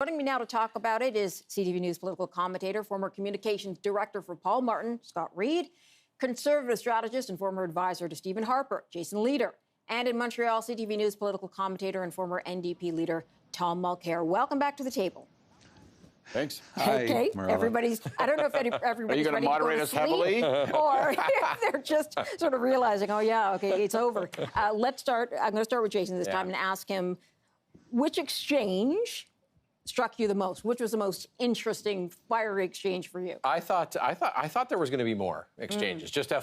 Joining me now to talk about it is CTV News political commentator, former communications director for Paul Martin, Scott Reid, conservative strategist and former advisor to Stephen Harper, Jason Lietaer, and in Montreal, CTV News political commentator and former NDP leader, Tom Mulcair. Welcome back to the table. Thanks. Okay, Marilla. everybody's, I don't know if everybody's Are you going to moderate us heavily? Or if they're just sort of realizing, oh, yeah, okay, it's over. Let's start. I'm going to start with Jason this time and ask him which exchange struck you the most? Which was the most interesting, fiery exchange for you? I thought there was going to be more exchanges. Just FYI.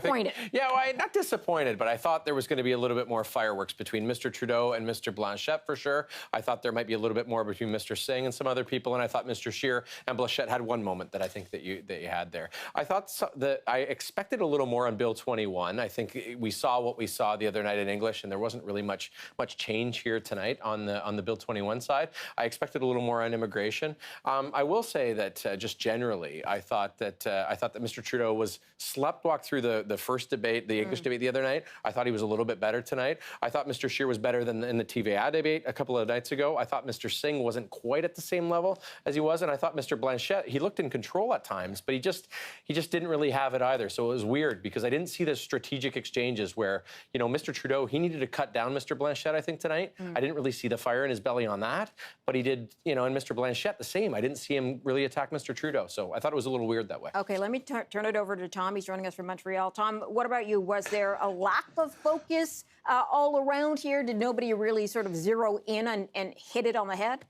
So you're disappointed. Not disappointed, but I thought there was going to be a little bit more fireworks between Mr. Trudeau and Mr. Blanchette for sure. I thought there might be a little bit more between Mr. Singh and some other people, and I thought Mr. Scheer and Blanchette had one moment that I think that you had there. I thought that I expected a little more on Bill 21. I think we saw what we saw the other night in English, and there wasn't really much change here tonight on the Bill 21 side. I expected a little more on immigration. I will say that just generally, I thought that Mr. Trudeau was sleptwalked through the first debate, the English debate the other night. I thought he was a little bit better tonight. I thought Mr. Scheer was better than in the TVA debate a couple of nights ago. I thought Mr. Singh wasn't quite at the same level as he was, and I thought Mr. Blanchette, he looked in control at times, but he just didn't really have it either. So it was weird because I didn't see the strategic exchanges where, you know, Mr. Trudeau, he needed to cut down Mr. Blanchette, I think, tonight. I didn't really see the fire in his belly on that, but he did, you know, and Mr. Blanchette the same. I didn't see him really attack Mr. Trudeau, so I thought it was a little weird that way. Okay, let me turn it over to Tom. He's joining us from Montreal. Tom, what about you? Was there a lack of focus all around here? Did nobody really sort of zero in and hit it on the head?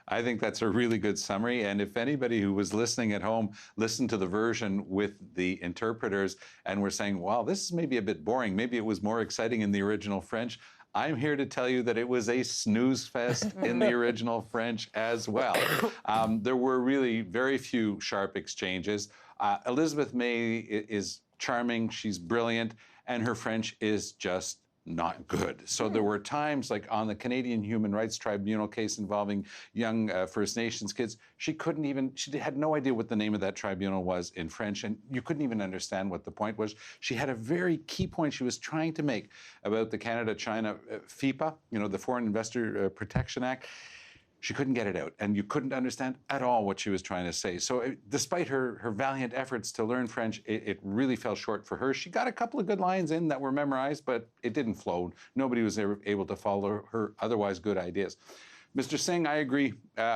I think that's a really good summary. And if anybody who was listening at home listened to the version with the interpreters and were saying, wow, this is maybe a bit boring, maybe it was more exciting in the original French, I'm here to tell you that it was a snooze fest in the original French as well. There were really very few sharp exchanges. Elizabeth May is charming, she's brilliant, and her French is just not good. So there were times, like on the Canadian Human Rights Tribunal case involving young First Nations kids, she had no idea what the name of that tribunal was in French, and you couldn't even understand what the point was. She had a very key point she was trying to make about the Canada-China FIPA, you know, the Foreign Investor Protection Act. She couldn't get it out, and you couldn't understand at all what she was trying to say. So despite her valiant efforts to learn French, it really fell short for her. She got a couple of good lines in that were memorized, but it didn't flow. Nobody was ever able to follow her otherwise good ideas. Mr. Singh, I agree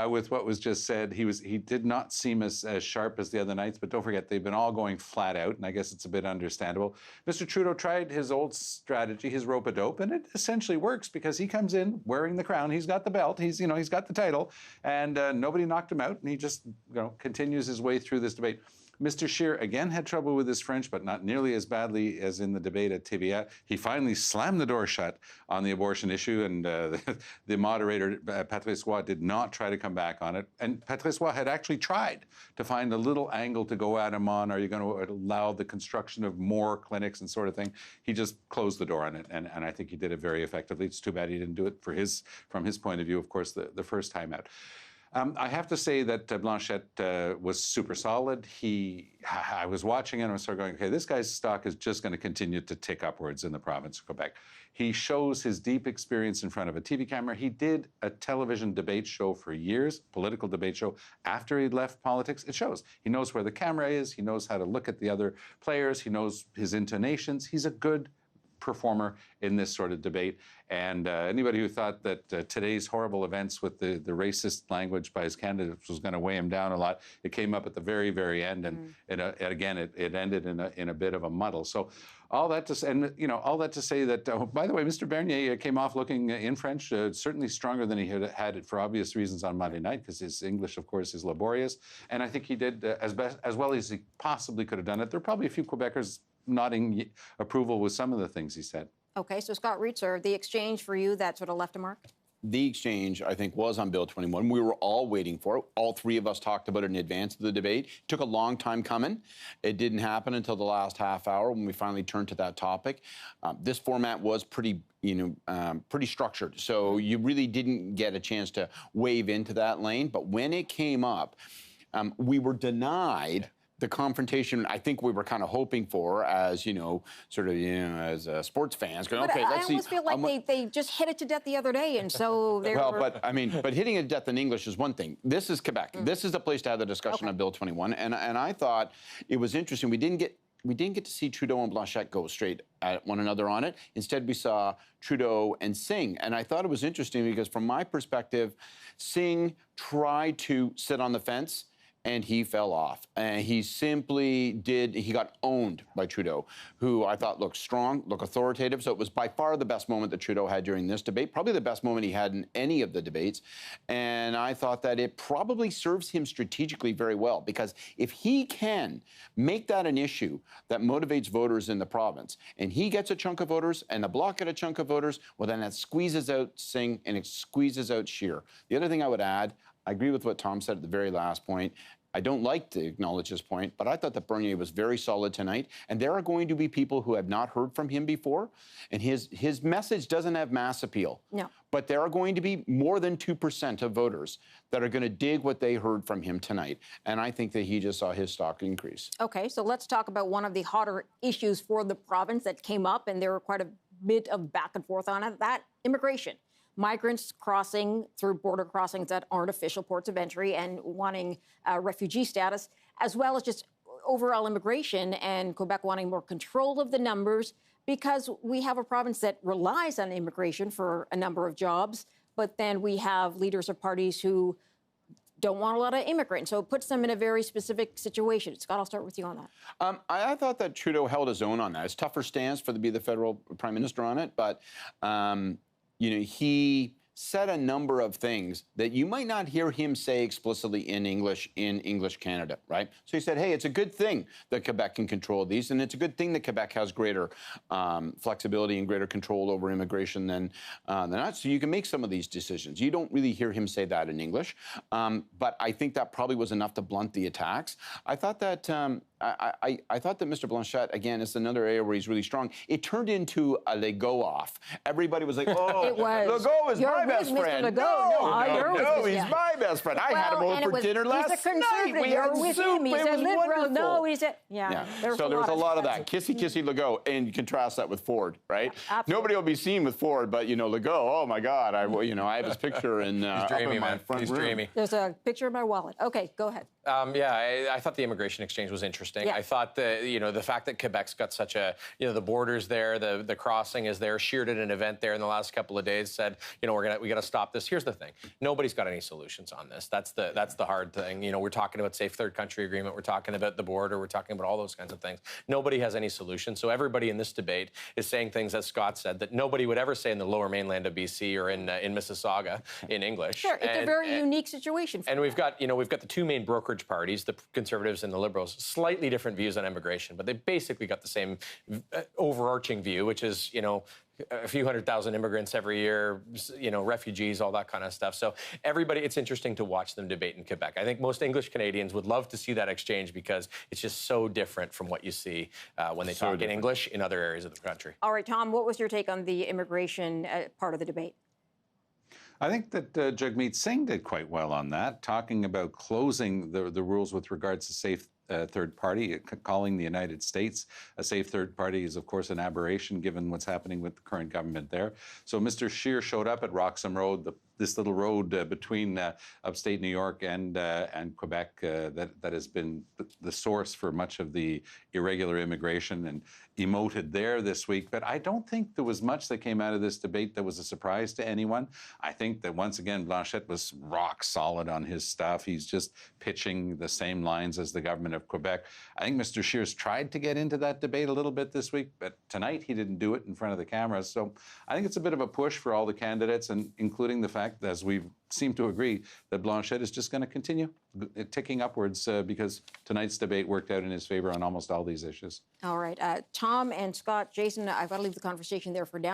with what was just said. He did not seem as sharp as the other nights, but don't forget, they've been all going flat out, and I guess it's a bit understandable. Mr. Trudeau tried his old strategy, his rope-a-dope, and it essentially works because he comes in wearing the crown. He's got the belt. He's got the title, and nobody knocked him out, and he just continues his way through this debate. Mr. Scheer, again, had trouble with his French, but not nearly as badly as in the debate at TVA. He finally slammed the door shut on the abortion issue, and the moderator, Patrice Roy, did not try to come back on it. And Patrice Roy had actually tried to find a little angle to go at him on. Are you going to allow the construction of more clinics and sort of thing? He just closed the door on it, and I think he did it very effectively. It's too bad he didn't do it from his point of view, of course, the first time out. I have to say that Blanchette was super solid. I was watching him and I started going, okay, this guy's stock is just going to continue to tick upwards in the province of Quebec. He shows his deep experience in front of a TV camera. He did a television debate show for years, political debate show, after he left politics. It shows. He knows where the camera is. He knows how to look at the other players. He knows his intonations. He's a good performer in this sort of debate. And anybody who thought that today's horrible events with the racist language by his candidates was going to weigh him down a lot, it came up at the very, very end, and again, it ended in a bit of a muddle. So all that to say, and all that to say that, by the way, Mr. Bernier came off looking in French certainly stronger than he had it for obvious reasons on Monday night, because his English, of course, is laborious. And I think he did as well as he possibly could have done it. There are probably a few Quebecers nodding approval with some of the things he said. Okay, so Scott Reid, sir, the exchange for you that sort of left a mark? The exchange, I think, was on Bill 21. We were all waiting for it. All three of us talked about it in advance of the debate. It took a long time coming. It didn't happen until the last half hour when we finally turned to that topic. This format was pretty structured, so you really didn't get a chance to wave into that lane. But when it came up, we were denied the confrontation I think we were kind of hoping for as, sort of, as sports fans. Going, But okay, I let's see. almost feel like they just hit it to death the other day, and so they Well, were... but hitting it to death in English is one thing. This is Quebec. This is the place to have the discussion on Bill 21. And I thought it was interesting. We didn't get to see Trudeau and Blanchet go straight at one another on it. Instead, we saw Trudeau and Singh. And I thought it was interesting because from my perspective, Singh tried to sit on the fence and he fell off. And he got owned by Trudeau, who I thought looked strong, looked authoritative. So it was by far the best moment that Trudeau had during this debate, probably the best moment he had in any of the debates. And I thought that it probably serves him strategically very well, because if he can make that an issue that motivates voters in the province, and he gets a chunk of voters and the Bloc get a chunk of voters, well, then that squeezes out Singh and it squeezes out Scheer. The other thing I would add, I agree with what Tom said at the very last point. I don't like to acknowledge this point, but I thought that Bernier was very solid tonight. And there are going to be people who have not heard from him before. And his message doesn't have mass appeal. No. But there are going to be more than 2% of voters that are going to dig what they heard from him tonight. And I think that he just saw his stock increase. Okay, so let's talk about one of the hotter issues for the province that came up, and there were quite a bit of back and forth on it, that immigration. Migrants crossing through border crossings that aren't official ports of entry and wanting refugee status, as well as just overall immigration and Quebec wanting more control of the numbers, because we have a province that relies on immigration for a number of jobs, but then we have leaders of parties who don't want a lot of immigrants. So it puts them in a very specific situation. Scott, I'll start with you on that. I thought that Trudeau held his own on that. It's a tougher stance to be the federal prime minister on it, but he said a number of things that you might not hear him say explicitly in English Canada, right? So he said, hey, it's a good thing that Quebec can control these, and it's a good thing that Quebec has greater flexibility and greater control over immigration than us, so you can make some of these decisions. You don't really hear him say that in English, but I think that probably was enough to blunt the attacks. I thought that I thought that Mr. Blanchet, again, is another area where he's really strong. It turned into a Legault off. Everybody was like, oh, Legault is my best friend. No, he's my best friend. I had him over for dinner last night. We had soup. It was wonderful. No, he said, So there was a lot of that. Kissy, Legault. And you contrast that with Ford, right? Absolutely. Nobody will be seen with Ford, but, Legault, oh, my God. I have his picture in, He's dreamy, my front He's room. dreamy. There's a picture in my wallet. Okay, go ahead. I thought the immigration exchange was interesting. I thought the fact that Quebec's got such a, the borders there, the crossing is there. Scheer did an event there in the last couple of days, said, we got to stop this. Here's the thing. Nobody's got any solutions on this. That's the hard thing. We're talking about safe third country agreement. We're talking about the border. We're talking about all those kinds of things. Nobody has any solution. So everybody in this debate is saying things, as Scott said, that nobody would ever say in the lower mainland of BC or in Mississauga in English. Sure, it's a very unique situation. And we've got the two main brokerage parties, the Conservatives and the Liberals, slightly different views on immigration, but they basically got the same overarching view, which is, a few 100,000 immigrants every year, refugees, all that kind of stuff. So everybody, it's interesting to watch them debate in Quebec. I think most English Canadians would love to see that exchange because it's just so different from what you see when they talk in English in other areas of the country. All right, Tom, what was your take on the immigration part of the debate? I think that Jagmeet Singh did quite well on that, talking about closing the rules with regards to safe third party, calling the United States a safe third party is, of course, an aberration given what's happening with the current government there. So Mr. Scheer showed up at Roxham Road, this little road between upstate New York and Quebec that has been the source for much of the irregular immigration, and emoted there this week. But I don't think there was much that came out of this debate that was a surprise to anyone. I think that once again, Blanchet was rock solid on his stuff. He's just pitching the same lines as the government of Quebec. I think Mr. Scheer's tried to get into that debate a little bit this week, but tonight he didn't do it in front of the cameras. So I think it's a bit of a push for all the candidates, and including the fact, as we seem to agree, that Blanchet is just going to continue ticking upwards because tonight's debate worked out in his favor on almost all these issues. All right. Tom and Scott, Jason, I've got to leave the conversation there for now.